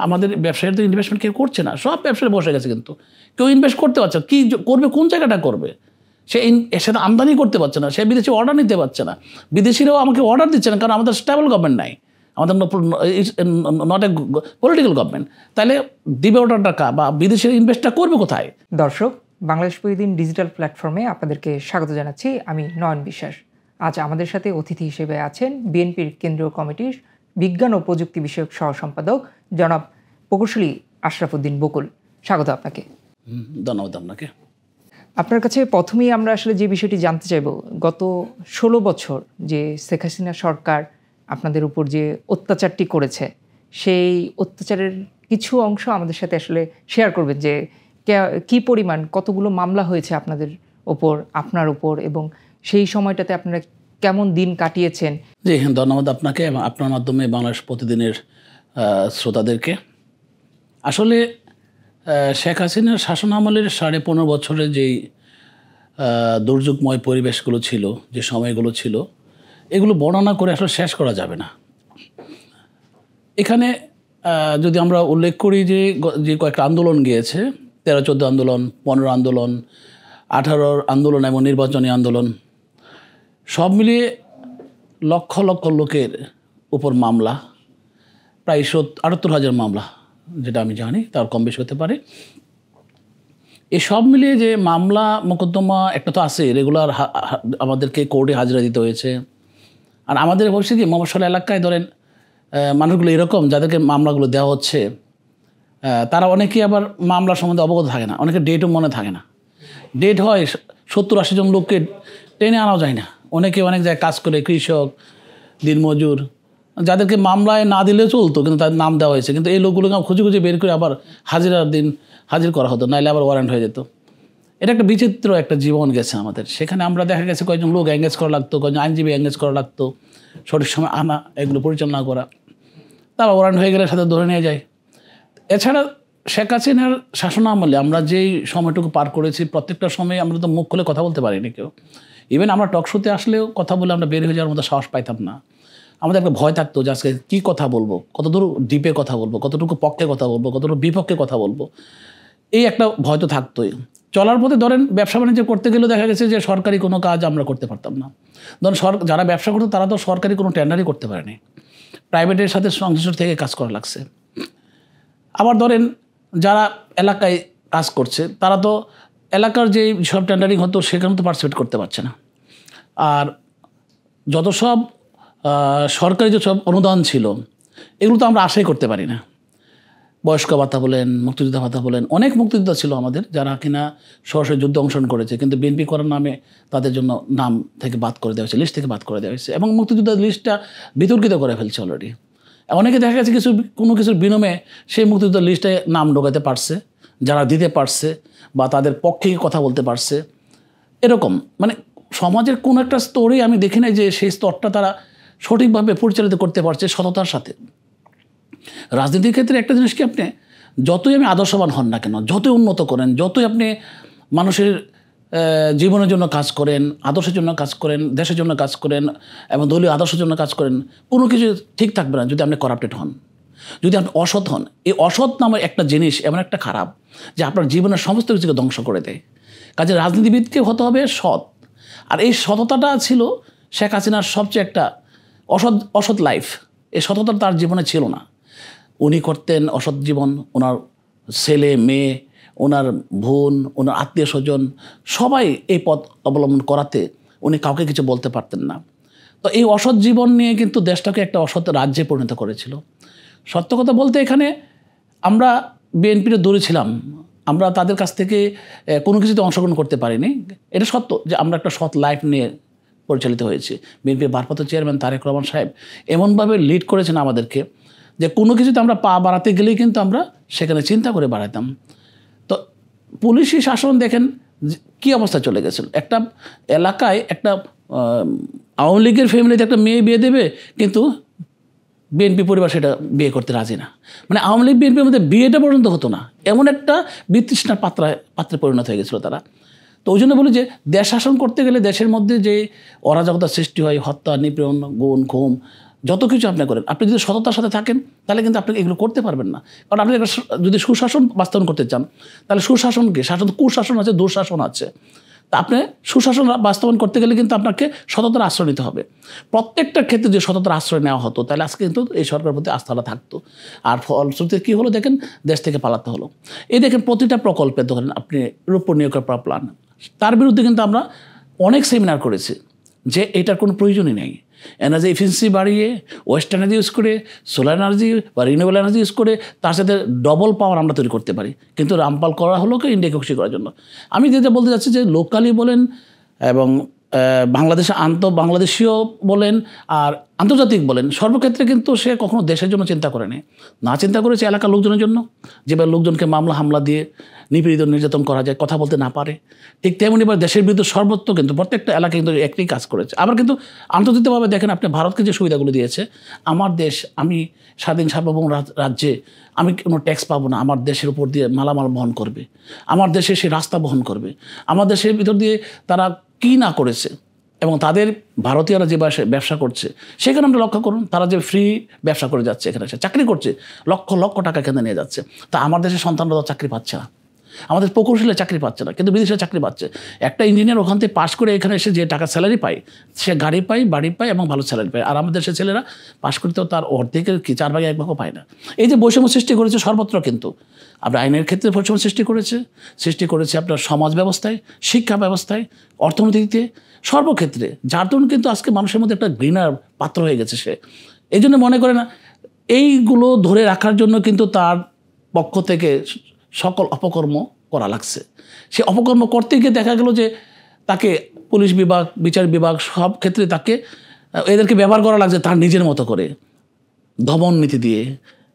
আমাদের ব্যবসায়ীরা তো ইনভেস্টমেন্ট কেউ করছে না, সব ব্যবসায় বসে গেছে, কিন্তু কেউ ইনভেস্ট করতে পারছে না। কী করবে, কোন জায়গাটা করবে? সে তো আমদানি করতে পারছে না, সে বিদেশি অর্ডার নিতে পারছে না, বিদেশিরাও আমাকে অর্ডার দিচ্ছে না, কারণ আমাদের স্টেবল গভর্নমেন্ট নাই, আমাদের নট এ পলিটিক্যাল গভর্নমেন্ট। তাহলে দিবে অর্ডারটা বা বিদেশিরা ইনভেস্টটা করবে কোথায়? দর্শক, বাংলাদেশ প্রতিদিন ডিজিটাল প্ল্যাটফর্মে আপনাদেরকে স্বাগত জানাচ্ছি। আমি নয়ন বিশ্বাস। আজ আমাদের সাথে অতিথি হিসেবে আছেন বিএনপির কেন্দ্রীয় কমিটির বিজ্ঞান ও প্রযুক্তি বিষয়ক সহ সম্পাদক জনাব প্রকৌশলী আশরাফ উদ্দিন বকুল। স্বাগত আপনাকে। ধন্যবাদ আপনাকে। আপনার কাছে প্রথমেই আমরা আসলে যে বিষয়টি জানতে চাইব, গত 16 বছর যে শেখ হাসিনা সরকার আপনাদের উপর যে অত্যাচারটি করেছে, সেই অত্যাচারের কিছু অংশ আমাদের সাথে আসলে শেয়ার করবেন, যে কী পরিমাণ কতগুলো মামলা হয়েছে আপনাদের ওপর, আপনার উপর, এবং সেই সময়টাতে আপনারা কেমন দিন কাটিয়েছেন। জি, ধন্যবাদ আপনাকে এবং আপনার মাধ্যমে বাংলাদেশ প্রতিদিনের শ্রোতাদেরকে। আসলে শেখ হাসিনার শাসন আমলের 15.5 বছরের যেই দুর্যোগময় পরিবেশগুলো ছিল, যে সময়গুলো ছিল, এগুলো বর্ণনা করে আসলে শেষ করা যাবে না। এখানে যদি আমরা উল্লেখ করি যে কয়েকটা আন্দোলন গিয়েছে, 13-14 আন্দোলন, 15 আন্দোলন, 18 আন্দোলন এবং নির্বাচনী আন্দোলন, সব মিলিয়ে লক্ষ লক্ষ লোকের উপর মামলা, প্রায় 78,000 মামলা, যেটা আমি জানি, তার কম বেশি হতে পারে। এই সব মিলিয়ে যে মামলা মোকদ্দমা একটা তো আছে, রেগুলার আমাদেরকে কোর্টে হাজিরা দিতে হয়েছে। আর আমাদের হচ্ছে কি, মফস্বল এলাকায় ধরেন মানুষগুলো এরকম, যাদেরকে মামলাগুলো দেওয়া হচ্ছে, তারা অনেকেই আবার মামলার সম্বন্ধে অবগত থাকে না, অনেকে ডেটও মনে থাকে না। ডেট হয় 70-80 জন লোককে টেনে আনাও যায় না। অনেকে অনেক জায়গায় কাজ করে, কৃষক, দিনমজুর, যাদেরকে মামলায় না দিলেও চলতো, কিন্তু তাদের নাম দেওয়া হয়েছে, কিন্তু এই লোকগুলোকে খুঁজে খুঁজে বের করে আবার হাজিরার দিন হাজির করা হতো, নাহলে আবার ওয়ারেন্ট হয়ে যেত। এটা একটা বিচিত্র একটা জীবন গেছে আমাদের। সেখানে আমরা দেখা গেছে কয়েকজন লোক এঙ্গেজ করা লাগতো, কয়েকজন আইনজীবী এঙ্গেজ করা লাগতো, সঠিক সময় আনা, এগুলো পরিচালনা করা, তারপর ওয়ারেন্ট হয়ে গেলে সাথে ধরে নিয়ে যায়। এছাড়া শেখ হাসিনার শাসন আমলে আমরা যেই সময়টুকু পার করেছি, প্রত্যেকটা সময় আমরা তো মুখ খুলে কথা বলতে পারিনি কেউ। ইভেন আমরা টক শোতে আসলেও কথা বলে আমরা বের হয়ে যাওয়ার মতো সাহস পাইতাম না। আমাদের একটা ভয় থাকতো যে আজকে কী কথা বলবো, কতদূর ডিপে কথা বলবো, কতটুকু পক্ষে কথা বলবো, কতটুকু বিপক্ষে কথা বলবো, এই একটা ভয় তো থাকতোই। চলার পথে ধরেন ব্যবসা বাণিজ্য করতে গেলেও দেখা গেছে যে সরকারি কোনো কাজ আমরা করতে পারতাম না। ধরেন যারা ব্যবসা করতো তারা তো সরকারি কোনো টেন্ডারই করতে পারেনি, প্রাইভেটের সাথে সংশ্লিষ্ট থেকে কাজ করা লাগছে। আবার ধরেন যারা এলাকায় কাজ করছে, তারা তো এলাকার যে সব টেন্ডারিং হতো সেখানে তো পার্টিসিপেট করতে পারছে না। আর যত সব সরকারি যে সব অনুদান ছিল, এগুলো তো আমরা আশাই করতে পারি না। বয়স্ক ভাতা বলেন, মুক্তিযোদ্ধা ভাতা বলেন, অনেক মুক্তিযোদ্ধা ছিল আমাদের যারা কিনা সরাসরি যুদ্ধে অংশগ্রহণ করেছে, কিন্তু বিএনপি করার নামে তাদের জন্য নাম থেকে বাদ করে দেওয়া হয়েছে, লিস্ট থেকে বাদ করে দেওয়া হয়েছে, এবং মুক্তিযোদ্ধার লিস্টটা বিতর্কিত করে ফেলছে অলরেডি। অনেকে দেখা গেছে কোনো কিছুর বিনিময়ে সেই মুক্তিযোদ্ধার লিস্টে নাম ঢোকাতে পারছে, যারা দিতে পারছে বা তাদের পক্ষে কথা বলতে পারছে। এরকম মানে সমাজের কোনো একটা স্তরেই আমি দেখি নাই যে সেই স্তরটা তারা সঠিকভাবে পরিচালিত করতে পারছে সততার সাথে। রাজনীতির ক্ষেত্রে একটা জিনিস কি, আপনি যতই আমি আদর্শবান হন না কেন, যতই উন্নত করেন, যতই আপনি মানুষের জীবনের জন্য কাজ করেন, আদর্শের জন্য কাজ করেন, দেশের জন্য কাজ করেন এবং দলীয় আদর্শের জন্য কাজ করেন, কোনো কিছু ঠিক থাকবে না যদি আপনি করাপ্টেড হন, যদি আপনি অসৎ হন। এই অসৎ নামের একটা জিনিস এমন একটা খারাপ যে আপনার জীবনের সমস্ত কিছুকে ধ্বংস করে দেয়। কাজে রাজনীতিবিদকে হতে হবে সৎ। আর এই সততাটা ছিল শেখ হাসিনার সবচেয়ে একটা অসৎ লাইফ। এই সততা তার জীবনে ছিল না। উনি করতেন অসৎ জীবন, ওনার ছেলে মেয়ে, ওনার বোন, ওনার আত্মীয় স্বজন সবাই এই পথ অবলম্বন করাতে উনি কাউকে কিছু বলতে পারতেন না। তো এই অসৎ জীবন নিয়ে কিন্তু দেশটাকে একটা অসৎ রাজ্যে পরিণত করেছিল। সত্য কথা বলতে এখানে আমরা বিএনপির দূরে ছিলাম, আমরা তাদের কাছ থেকে কোনো কিছুতে অংশগ্রহণ করতে পারিনি। এটা সত্য যে আমরা একটা সৎ লাইফ নিয়ে পরিচালিত হয়েছি। বিএনপির ভারপ্রাপ্ত চেয়ারম্যান তারেক রহমান সাহেব এমনভাবে লিড করেছেন আমাদেরকে যে কোনো কিছুতে আমরা পা বাড়াতে গেলেই কিন্তু আমরা সেখানে চিন্তা করে বাড়াতাম। তো পুলিশি শাসন দেখেন কী অবস্থা চলে গেছিল। একটা এলাকায় একটা আওয়ামী লীগের ফ্যামিলিতে একটা মেয়ে বিয়ে দেবে, কিন্তু বিএনপি পরিবার সেটা বিয়ে করতে রাজি না। মানে আওয়ামী লীগ বিএনপির মধ্যে বিয়েটা পর্যন্ত হতো না, এমন একটা বিতৃষ্ণার পাত্রে পরিণত হয়ে গেছিলো তারা। তো ওই জন্য বলি যে দেশ শাসন করতে গেলে দেশের মধ্যে যে অরাজকতার সৃষ্টি হয়, হত্যা, নিপীড়ন, গুম, খুন, যত কিছু আপনি করেন, আপনি যদি সততার সাথে থাকেন তাহলে কিন্তু আপনি এগুলো করতে পারবেন না। কারণ আপনি যদি সুশাসন বাস্তবায়ন করতে চান তাহলে সুশাসনকে, শাসন কুশাসন আছে, দুঃশাসন আছে। তা আপনি সুশাসন বাস্তবায়ন করতে গেলে কিন্তু আপনাকে সততার আশ্রয় নিতে হবে। প্রত্যেকটা ক্ষেত্রে যদি সততার আশ্রয় নেওয়া হতো তাহলে আজকে কিন্তু এই সরকারের প্রতি আস্থাটা থাকতো। আর ফলশ্রুতিতে কী হলো দেখেন, দেশ থেকে পালাতে হলো। এই দেখেন প্রতিটা প্রকল্পে ধরেন আপনি রূপ নিয়োগ করার প্ল্যান, তার বিরুদ্ধে কিন্তু আমরা অনেক সেমিনার করেছি যে এটার কোনো প্রয়োজনই নেই। এনার্জি এফিসিয়েন্সি বাড়িয়ে ওয়েস্ট এনার্জি ইউজ করে, সোলার এনার্জি বা রিনিউয়েবল এনার্জি ইউজ করে তার সাথে ডবল পাওয়ার আমরা তৈরি করতে পারি। কিন্তু রামপাল করা হলো কি ইন্ডিয়াকে খুশি করার জন্য। আমি যেটা বলতে চাচ্ছি যে লোকালি বলেন এবং বাংলাদেশে বাংলাদেশীয় বলেন আর আন্তর্জাতিক বলেন, সর্বক্ষেত্রে কিন্তু সে কখনো দেশের জন্য চিন্তা করেনি, না চিন্তা করেছে এলাকার লোকজনের জন্য। যেভাবে লোকজনকে মামলা হামলা দিয়ে নিপীড়িত নির্যাতন করা যায়, কথা বলতে না পারে, ঠিক তেমনি এবার দেশের বিরুদ্ধে সর্বত্র কিন্তু প্রত্যেকটা এলাকায় কিন্তু একটি কাজ করেছে। আবার কিন্তু আন্তর্জাতিকভাবে দেখেন আপনি ভারতকে যে সুবিধাগুলো দিয়েছে, আমার দেশ, আমি স্বাধীন সার্বভৌম রাজ্যে আমি কোনো ট্যাক্স পাবো না, আমার দেশের উপর দিয়ে মালামাল বহন করবে, আমার দেশে সে রাস্তা বহন করবে, আমার দেশের ভিতর দিয়ে তারা কী না করেছে। এবং তাদের ভারতীয়রা যে ব্যবসা করছে সেখানে আমরা লক্ষ্য করুন, তারা যে ফ্রি ব্যবসা করে যাচ্ছে, এখানে সে চাকরি করছে, লক্ষ লক্ষ টাকা কেন নিয়ে যাচ্ছে। তা আমার দেশের সন্তানরা তো চাকরি পাচ্ছে না, আমাদের প্রকৌশলে চাকরি পাচ্ছে না, কিন্তু বিদেশে চাকরি পাচ্ছে। একটা ইঞ্জিনিয়ার ওখান থেকে পাশ করে এখানে এসে যে টাকা স্যালারি পায়, সে গাড়ি পায়, বাড়ি পায় এবং ভালো স্যালারি পায়। আর আমাদের দেশের ছেলেরা পাশ করতেও তার অর্ধেকের কি 4/1 পায় না। এই যে বৈষম্য সৃষ্টি করেছে সর্বত্র, কিন্তু আপনার আইনের ক্ষেত্রে বৈষম্য সৃষ্টি করেছে আপনার সমাজ ব্যবস্থায়, শিক্ষা ব্যবস্থায়, অর্থনীতিতে, সর্বক্ষেত্রে। যার দরুন কিন্তু আজকে মানুষের মধ্যে একটা ঘৃণার পাত্র হয়ে গেছে সে। এই জন্য মনে করে না এইগুলো ধরে রাখার জন্য কিন্তু তার পক্ষ থেকে সকল অপকর্ম করা লাগছে। সে অপকর্ম করতে গিয়ে দেখা গেল যে তাকে পুলিশ বিভাগ, বিচার বিভাগ সব ক্ষেত্রে তাকে এদেরকে ব্যবহার করা লাগছে তার নিজের মতো করে, দমন নীতি দিয়ে,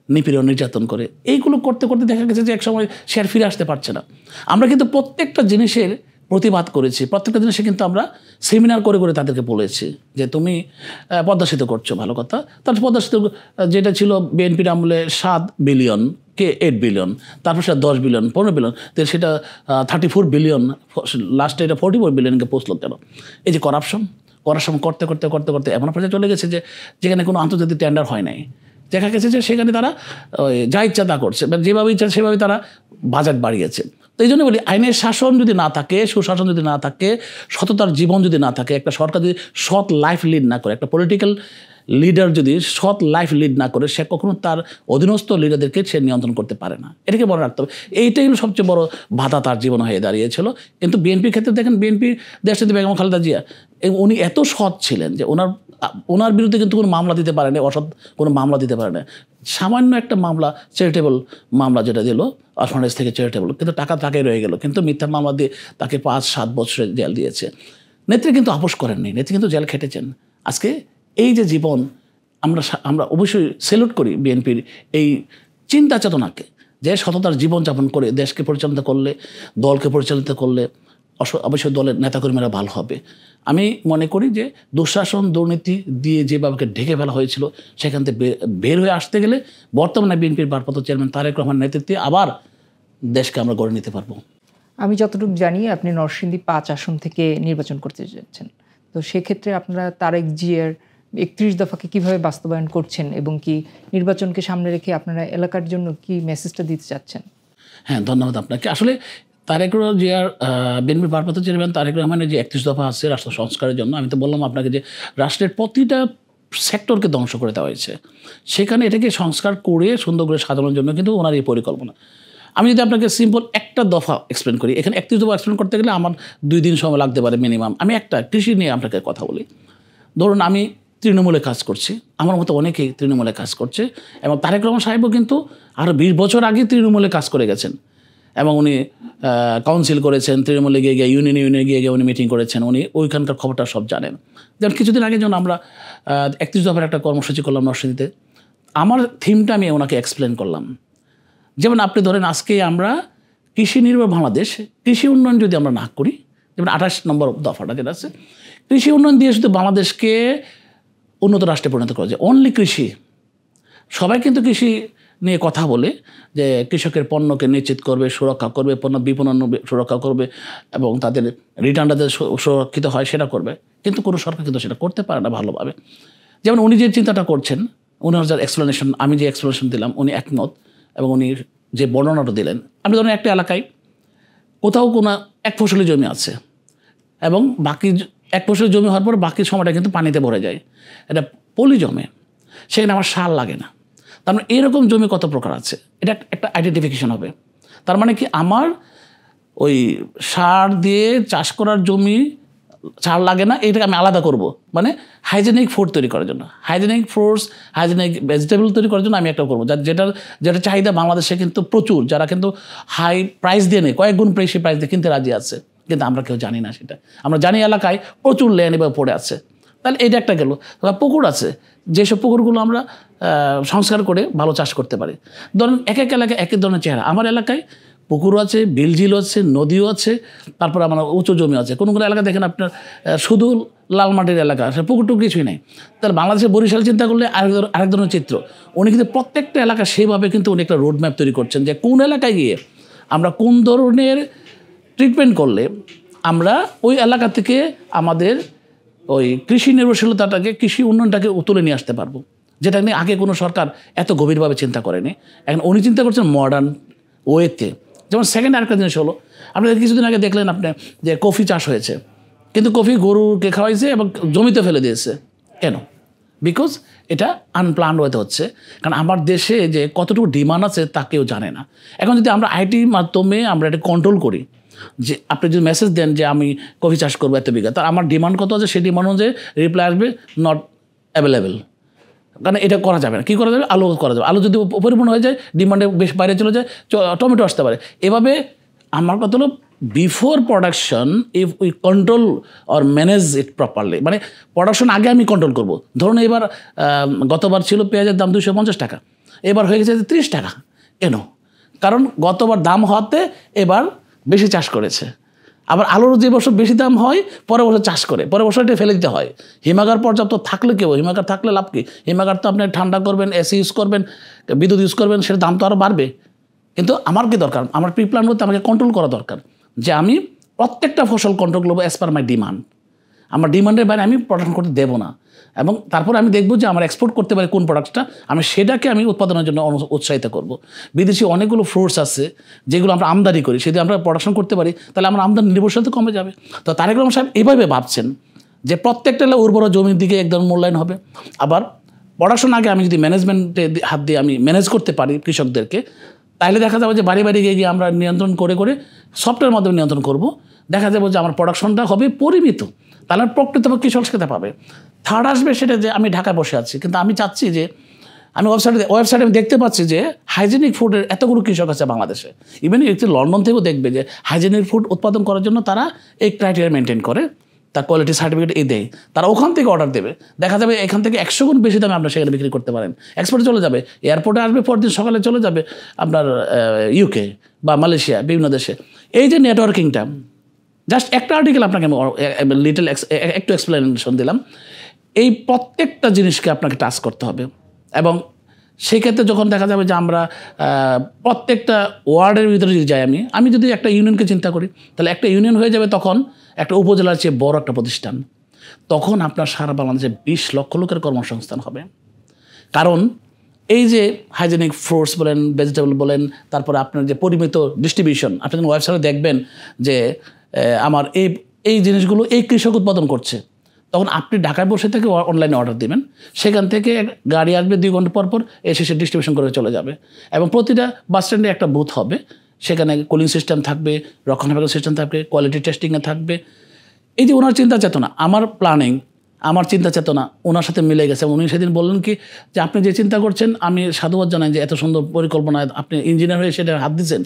নিপীড়ন নির্যাতন করে। এইগুলো করতে করতে দেখা গেছে যে একসময় সে আর ফিরে আসতে পারছে না। আমরা কিন্তু প্রত্যেকটা জিনিসের প্রতিবাদ করেছি, প্রত্যেকটা জিনিসে কিন্তু আমরা সেমিনার করে করে তাদেরকে বলেছি যে তুমি পদ্মা সেতু করছো, ভালো কথা। তার পদ্মা সেতু যেটা ছিল বিএনপির আমলে 7 বিলিয়ন কে 8 বিলিয়ন, তারপর সেটা 10 বিলিয়ন, 15 বিলিয়ন, তো সেটা 34 বিলিয়ন, লাস্টে এটা 44 বিলিয়নকে পৌঁছলো। কেন? এই যে করাপশন করতে করতে করতে করতে এমন পর্যায়ে চলে গেছে যে যেখানে কোনো আন্তর্জাতিক টেন্ডার হয় নাই, দেখা গেছে যে সেখানে তারা যা ইচ্ছা তা করছে, যেভাবে ইচ্ছা সেভাবে তারা বাজেট বাড়িয়েছে। তো এই জন্য বলি, আইনের শাসন যদি না থাকে, সুশাসন যদি না থাকে, সততার জীবন যদি না থাকে, একটা সরকার যদি সৎ লাইফ লিড না করে, একটা পলিটিক্যাল লিডার যদি সৎ লাইফ লিড না করে, সে কখনো তার অধীনস্থ লিডারদেরকে সে নিয়ন্ত্রণ করতে পারে না। এটাকে মনে রাখতে হবে। এইটাই হলো সবচেয়ে বড় বাধা তার জীবন হয়ে দাঁড়িয়েছিল। কিন্তু বিএনপির ক্ষেত্রে দেখেন, বিএনপির দেশনেত্রী বেগম খালেদা জিয়া, উনি এত সৎ ছিলেন যে ওনার বিরুদ্ধে কিন্তু কোনো মামলা দিতে পারে না, অসৎ কোনো মামলা দিতে পারে না। সামান্য একটা মামলা, চ্যারিটেবল মামলা যেটা দিল অরফানেজ থেকে চ্যারিটেবল, কিন্তু টাকা তাকেই রয়ে গেল, কিন্তু মিথ্যা মামলা দিয়ে তাকে 5-7 বছরের জেল দিয়েছে। নেত্রী কিন্তু আপোষ করেননি, নেত্রী কিন্তু জেল খেটেছেন। আজকে এই যে জীবন, আমরা অবশ্যই স্যালুট করি বিএনপির এই চিন্তা চেতনাকে, যে সততার জীবনযাপন করে দেশকে পরিচালনা করলে, দলকে পরিচালিত করলে অবশ্যই দলের নেতাকর্মীরা ভালো হবে। আমি মনে করি যে দুঃশাসন, দুর্নীতি দিয়ে যেভাবে ঢেকে ফেলা হয়েছিল, সেখান থেকে বের হয়ে আসতে গেলে বর্তমানে বিএনপির ভারপ্রাপ্ত চেয়ারম্যান তারেক রহমান নেতৃত্বে আবার দেশকে আমরা গড়ে নিতে পারবো। আমি যতটুকু জানি আপনি নরসিংদী 5 আসন থেকে নির্বাচন করতে যাচ্ছেন, তো সেক্ষেত্রে আপনারা তারেক জিয়ার 31 দফাকে কিভাবে বাস্তবায়ন করছেন এবং কি নির্বাচনকে সামনে রেখে আপনারা এলাকার জন্য কি মেসেজটা দিতে চাচ্ছেন? হ্যাঁ, ধন্যবাদ আপনাকে। আসলে তারেক জিয়ার বিএনপির ভারপ্রাপ্ত চেয়ারম্যান তারেক রহমানের যে 31 দফা আছে রাষ্ট্র সংস্কারের জন্য, আমি তো বললাম আপনাকে যে রাষ্ট্রের প্রতিটা সেক্টরকে ধ্বংস করে দেওয়া হয়েছে, সেখানে এটাকে সংস্কার করে সুন্দর করে সাজানোর জন্য কিন্তু ওনার এই পরিকল্পনা। আমি যদি আপনাকে সিম্পল একটা দফা এক্সপ্লেন করি, এখানে 31 দফা এক্সপ্লেন করতে গেলে আমার 2 দিন সময় লাগতে পারে মিনিমাম। আমি একটা কৃষি নিয়ে আপনাকে কথা বলি। ধরুন আমি তৃণমূলে কাজ করছি, আমার মতো অনেকেই তৃণমূলে কাজ করছে, এবং তারেক রহমান সাহেবও কিন্তু আরও 20 বছর আগে তৃণমূলে কাজ করে গেছেন, এবং উনি কাউন্সিল করেছেন, তৃণমূলে গিয়ে ইউনিয়নে গিয়ে উনি মিটিং করেছেন, উনি ওইখানকার খবরটা সব জানেন। যেমন কিছুদিন আগে যখন আমরা 31 দফার একটা কর্মসূচি করলাম নরসিংদীতে, আমার থিমটা আমি ওনাকে এক্সপ্লেন করলাম। যেমন আপনি ধরেন আজকে আমরা কৃষি নির্ভর বাংলাদেশ, কৃষি উন্নয়ন যদি আমরা না করি, যেমন 28 নম্বর দফাটা যেটা আছে, কৃষি উন্নয়ন দিয়ে শুধু বাংলাদেশকে উন্নত রাষ্ট্রে পরিণত করা যায়, অনলি কৃষি। সবাই কিন্তু কৃষি নিয়ে কথা বলে যে কৃষকের পণ্যকে নিশ্চিত করবে, সুরক্ষা করবে, পণ্য বিপণন সুরক্ষা করবে এবং তাদের রিটার্নটা সুরক্ষিত হয় সেটা করবে, কিন্তু কোনো সরকার কিন্তু সেটা করতে পারে না ভালোভাবে। যেমন উনি যে চিন্তাটা করছেন, ওনার যার এক্সপ্লেনেশন, আমি যে এক্সপ্লেনেশন দিলাম উনি একমত, এবং উনি যে বর্ণনাটা দিলেন, আপনি ধরেন একটা এলাকায় কোথাও কোনো এক ফসলি জমি আছে এবং বাকি এক ফসলি জমি হওয়ার পর বাকি সময়টা কিন্তু পানিতে ভরে যায়, এটা পলি জমে, সেখানে আমার সার লাগে না। তার মানে এরকম জমি কত প্রকার আছে, এটা একটা আইডেন্টিফিকেশন হবে। তার মানে কি আমার ওই সার দিয়ে চাষ করার জমি সার লাগে না, এটাকে আমি আলাদা করব, মানে হাইজেনিক ফুড তৈরি করার জন্য, হাইজেনিক ফ্রুটস, হাইজেনিক ভেজিটেবল তৈরি করার জন্য আমি একটা করবো, যেটা চাহিদা বাংলাদেশে কিন্তু প্রচুর, যারা কিন্তু হাই প্রাইস দিয়ে নেই, কয়েক গুণ বেশি প্রাইস দিয়ে কিনতে রাজি আছে, কিন্তু আমরা কেউ জানি না সেটা। আমরা জানি এলাকায় প্রচুর ল্যান্ড এবার পড়ে আছে, তাহলে এটা একটা গেল। পুকুর আছে, যেসব পুকুরগুলো আমরা সংস্কার করে ভালো চাষ করতে পারি। ধরেন এক এক এলাকায় এক এক ধরনের চেহারা, আমার এলাকায় পুকুরও আছে, বিলঝিল আছে, নদীও আছে, তারপর আমার উঁচু জমি আছে। কোনো কোনো এলাকা দেখেন আপনার শুধু লাল মাটির এলাকা, সে পুকুরটুকু কিছুই নেই। তাহলে বাংলাদেশের বরিশাল চিন্তা করলে আরেক ধরনের চিত্র। উনি কিন্তু প্রত্যেকটা এলাকা সেইভাবে কিন্তু উনি একটা রোড ম্যাপ তৈরি করছেন, যে কোন এলাকায় গিয়ে আমরা কোন ধরনের ট্রিটমেন্ট করলে আমরা ওই এলাকা থেকে আমাদের ওই কৃষি নির্ভরশীলতাটাকে, কৃষি উন্নয়নটাকে তুলে নিয়ে আসতে পারবো, যেটা নিয়ে আগে কোনো সরকার এত গভীরভাবে চিন্তা করেনি। এখন উনি চিন্তা করছেন মডার্ন ওয়েতে। যেমন সেকেন্ড আরেকটা জিনিস হলো, আপনাদের কিছুদিন আগে দেখলেন আপনি যে কফি চাষ হয়েছে, কিন্তু কফি গরুকে খাওয়াইছে এবং জমিতে ফেলে দিয়েছে। কেন? বিকজ এটা আনপ্ল্যান্ড ওয়েতে হচ্ছে। কারণ আমার দেশে যে কতটুকু ডিমান্ড আছে তা কেউ জানে না। এখন যদি আমরা আইটির মাধ্যমে আমরা এটা কন্ট্রোল করি, যে আপনি যদি মেসেজ দেন যে আমি কফি চাষ করবো এত বিঘা, তার আমার ডিমান্ড কত আছে, সেই ডিমান্ড অনুযায়ী রিপ্লাই আসবে নট অ্যাভেলেবেল। কারণ এটা করা যাবে না। কী করা যাবে? আলু করা যাবে। আলু যদি পরিপূর্ণ হয়ে যায়, ডিমান্ডে বেশ বাইরে চলে যায়, টমেটো আসতে পারে। এভাবে আমার কথা হলো before production if we control or manage it properly, মানে প্রোডাকশন আগে আমি কন্ট্রোল করবো। ধরুন এবার গতবার ছিল পেঁয়াজের দাম 250 টাকা, এবার হয়ে গেছে 30 টাকা। কেন? কারণ গতবার দাম হওয়াতে এবার বেশি চাষ করেছে। আবার আলুর যে বছর বেশি দাম হয়, পরের বছর চাষ করে, পরের বছর এটা ফেলে দিতে হয়। হিমাগার পর্যাপ্ত থাকলে কেউ, হিমাগার থাকলে লাভ কি? হিমাগার তো আপনি ঠান্ডা করবেন, এসি ইউজ করবেন, বিদ্যুৎ ইউজ করবেন, সেটা দাম তো আরও বাড়বে। কিন্তু আমার কি দরকার? আমার প্রি প্ল্যান করতে আমাকে কন্ট্রোল করা দরকার, যে আমি প্রত্যেকটা ফসল কন্ট্রোল করবো অ্যাজ পার মাই ডিমান্ড। আমার ডিমান্ডের বাইরে আমি প্রোডাকশন করতে দেবো না। এবং তারপর আমি দেখবো যে আমার এক্সপোর্ট করতে পারে কোন প্রোডাক্টটা, আমি সেটাকে আমি উৎপাদনের জন্য উৎসাহিত করব। বিদেশি অনেকগুলো ফ্রুটস আছে যেগুলো আমরা আমদানি করি, যদি আমরা প্রোডাকশন করতে পারি তাহলে আমার আমদানি নির্ভরশীলতা কমে যাবে। তো তারেক রহমান সাহেব এইভাবে ভাবছেন যে প্রত্যেকটা উর্বর জমির দিকে একদম মূল্যায়ন হবে। আবার প্রোডাকশন আগে আমি যদি ম্যানেজমেন্টে হাত দিয়ে আমি ম্যানেজ করতে পারি কৃষকদেরকে, তাহলে দেখা যাবে যে বাড়ি বাড়ি গিয়ে আমরা নিয়ন্ত্রণ করে করে সফটওয়্যার মাধ্যমে নিয়ন্ত্রণ করব। দেখা যাবে যে আমার প্রোডাকশনটা হবে পরিমিত, তাহলে প্রকৃতভাবে কৃষক সেটা পাবে। থার্ড আসবে সেটা যে আমি ঢাকায় বসে আছি, কিন্তু আমি চাচ্ছি যে আমি ওয়েবসাইটে আমি দেখতে পাচ্ছি যে হাইজেনিক ফুডের এতগুলো কৃষক আছে বাংলাদেশে। ইভেন একটি লন্ডন থেকেও দেখবে যে হাইজেনিক ফুড উৎপাদন করার জন্য তারা এই ক্রাইটেরিয়া মেনটেন করে, তার কোয়ালিটি সার্টিফিকেট দেয়, তারা ওখান থেকে অর্ডার দেবে। দেখা যাবে এখান থেকে 100 গুণ বেশি দামে আপনার সেখানে বিক্রি করতে পারেন। এক্সপোর্টে চলে যাবে, এয়ারপোর্টে আসবে, পরদিন সকালে চলে যাবে আপনার ইউকে বা মালয়েশিয়া, বিভিন্ন দেশে। এই যে নেটওয়ার্কিংটা, জাস্ট একটা আর্টিকেল আপনাকে আমি লিটল একটু এক্সপ্লেনেশন দিলাম। এই প্রত্যেকটা জিনিসকে আপনাকে টাচ করতে হবে। এবং সেই ক্ষেত্রে যখন দেখা যাবে যে আমরা প্রত্যেকটা ওয়ার্ডের ভিতরে যদি যাই, আমি যদি একটা ইউনিয়নকে চিন্তা করি, তাহলে একটা ইউনিয়ন হয়ে যাবে তখন একটা উপজেলার চেয়ে বড় একটা প্রতিষ্ঠান। তখন আপনার সারা বাংলাদেশে 20 লক্ষ লোকের কর্মসংস্থান হবে। কারণ এই যে হাইজেনিক ফ্রুটস বলেন, ভেজিটেবল বলেন, তারপরে আপনার যে পরিমিত ডিস্ট্রিবিউশন, আপনি যখন ওয়েবসাইটে দেখবেন যে আমার এই জিনিসগুলো এই কৃষক উৎপাদন করছে, তখন আপনি ঢাকায় বসে থেকে অনলাইনে অর্ডার দেবেন, সেখান থেকে গাড়ি আসবে 2 ঘন্টা পর পর, এসে সে ডিস্ট্রিবিউশন করে চলে যাবে। এবং প্রতিটা বাস স্ট্যান্ডে একটা বুথ হবে, সেখানে কুলিং সিস্টেম থাকবে, রক্ষণাবেক্ষণ সিস্টেম থাকবে, কোয়ালিটি টেস্টিংয়ে থাকবে। এই যে ওনার চিন্তা চেতনা, আমার প্ল্যানিং, আমার চিন্তা চেতনা ওনার সাথে মিলে গেছে। উনি সেদিন বললেন কি যে আপনি যে চিন্তা করছেন আমি সাধুবাদ জানাই যে এত সুন্দর পরিকল্পনা, আপনি ইঞ্জিনিয়ার হয়ে সেটা হাত দিচ্ছেন।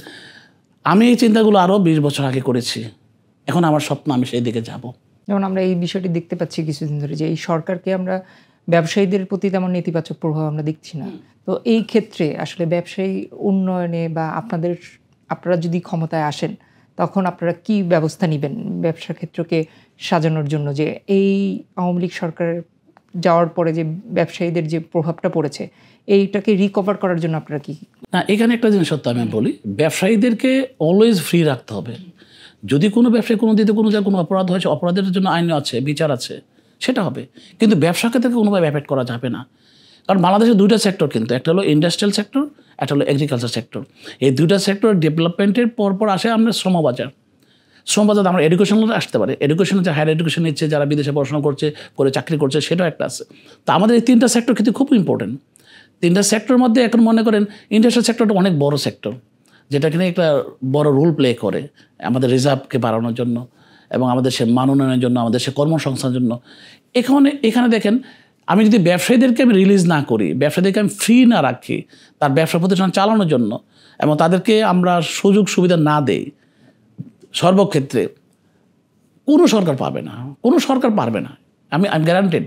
আমি এই চিন্তাগুলো আরও 20 বছর আগে করেছি, এখন আমার স্বপ্ন আমি সেই দিকে যাব। যেমন আমরা এই বিষয়টি দেখতে পাচ্ছি কিছুদিন ধরে, যে এই সরকারকে আমরা ব্যবসায়ীদের প্রতি তেমন নেতিবাচক প্রভাব আমরা দেখছি না। তো এই ক্ষেত্রে আসলে ব্যবসায়ী উন্নয়নে বা আপনারা যদি ক্ষমতায় আসেন, তখন আপনারা কি ব্যবস্থা নেবেন ব্যবসা ক্ষেত্রকে সাজানোর জন্য, যে এই আওয়ামী লীগ সরকার যাওয়ার পরে যে ব্যবসায়ীদের যে প্রভাবটা পড়েছে, এইটাকে রিকভার করার জন্য আপনারা কি? না, এখানে একটা জিনিস সত্য আমি বলি, ব্যবসায়ীদেরকে অলওয়েজ ফ্রি রাখতে হবে। যদি কোনো ব্যবসায়ী কোনো দিতে কোনো জায়গায় কোনো অপরাধ হয়েছে, অপরাধের জন্য আইন আছে, বিচার আছে, সেটা হবে, কিন্তু ব্যবসা ক্ষেত্রে কোনোভাবে অ্যাফেক্ট করা যাবে না। কারণ বাংলাদেশের দুইটা সেক্টর, কিন্তু একটা হলো ইন্ডাস্ট্রিয়াল সেক্টর, একটা হলো এগ্রিকালচার সেক্টর। এই দুইটা সেক্টর ডেভেলপমেন্টের পর আসে আমরা শ্রমবাজার। শ্রমবাজার আমরা এডুকেশনাল আসতে পারে, এডুকেশনে যে হায়ার এডুকেশন নিচ্ছে, যারা বিদেশে পড়াশোনা করে চাকরি করছে, সেটাও একটা আছে। তো আমাদের এই তিনটা সেক্টর কিন্তু খুব ইম্পর্টেন্ট। তিনটা সেক্টরের মধ্যে এখন মনে করেন ইন্ডাস্ট্রিয়াল সেক্টরটা অনেক বড় সেক্টর, যেটা কিনা একটা বড় রোল প্লে করে আমাদের রিজার্ভকে বাড়ানোর জন্য এবং আমাদের সে মান উন্নয়নের জন্য, আমাদের সে কর্মসংস্থানের জন্য। এখানে দেখেন, আমি যদি ব্যবসায়ীদেরকে আমি রিলিজ না করি, ব্যবসায়ীদেরকে আমি ফ্রি না রাখি তার ব্যবসা প্রতিষ্ঠান চালানোর জন্য, এবং তাদেরকে আমরা সুযোগ সুবিধা না দেই সর্বক্ষেত্রে, কোনো সরকার পাবে না, কোনো সরকার পারবে না। আমি গ্যারান্টেড।